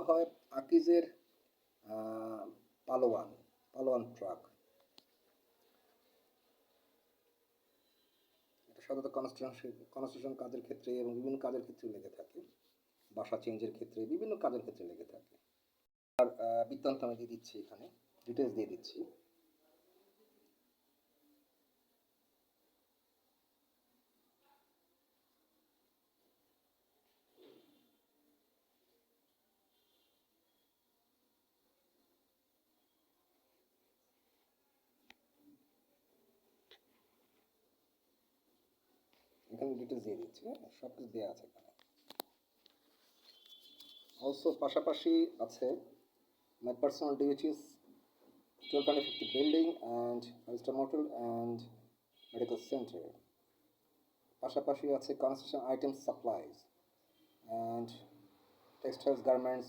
হয় আকিজের পালোয়ান পালোয়ান ট্রাক। এটা সাধারণত কনস্ট্রাকশন কাজের ক্ষেত্রে এবং বিভিন্ন কাজের ক্ষেত্রে লেগে থাকে, বাসা চেঞ্জের ক্ষেত্রে, বিভিন্ন কাজের ক্ষেত্রে লেগে থাকে। আর বৃত্তান্ত আমি দিয়ে দিচ্ছি, এখানে ডিটেলস দিয়ে দিচ্ছি। এখানে ডিটেলস দিয়ে দিচ্ছি, সব কিছু দেওয়া আছে এখানে। অলসো পাশাপাশি আছে my personal duties, 1250 building and register motel and medical center. পাশাপাশি আছে construction item supplies and textiles garments,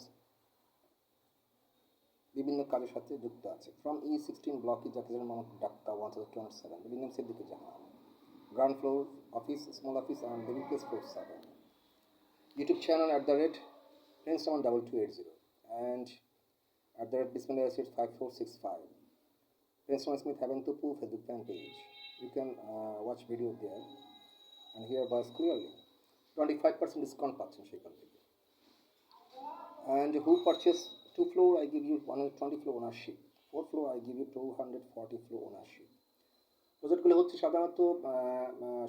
বিভিন্ন কাজের সাথে যুক্ত আছে। ফ্রম E16 ব্লক জাকিজের Mohammad Dhaka 1207 building name Siddiqur Jahan, ground floor office, small office and living place floor 7, YouTube channel @princeton2280 and @bismillah 5465, Princeton Smith Heaven Tupu Facebook fan page. You can watch video there and hear voice clearly. 25% discount পাচ্ছেন সেখান থেকে। And who purchase 2 floor, I give you 120 floor ownership. 4 floor, I give you 240 floor ownership. প্রজেক্টগুলো হচ্ছে সাধারণত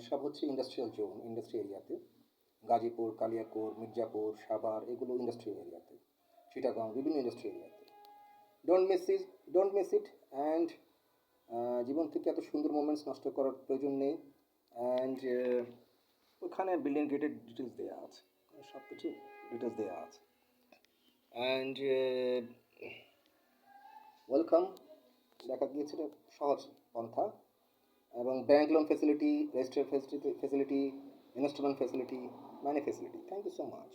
সব হচ্ছে industrial zone, industry এরিয়াতে, গাজীপুর, কালিয়াকোর, মির্জাপুর, সাভার, এগুলো ইন্ডাস্ট্রি এরিয়াতে, চিটাগাং, বিভিন্ন ইন্ডাস্ট্রি এরিয়াতে। ডোন্ট মিস ইট অ্যান্ড জীবন থেকে এত সুন্দর মোমেন্টস নষ্ট করার প্রয়োজন নেই। অ্যান্ড ওখানে বিল্ডিং গেটের ডিটেলস দেওয়া আছে, সব কিছু ডিটেলস দেওয়া আছে। অ্যান্ড ওয়েলকাম, দেখা গিয়েছিল সহজ পন্থা, এবং bank loan facility, register facility, instalment facility, money facility. Thank you so much.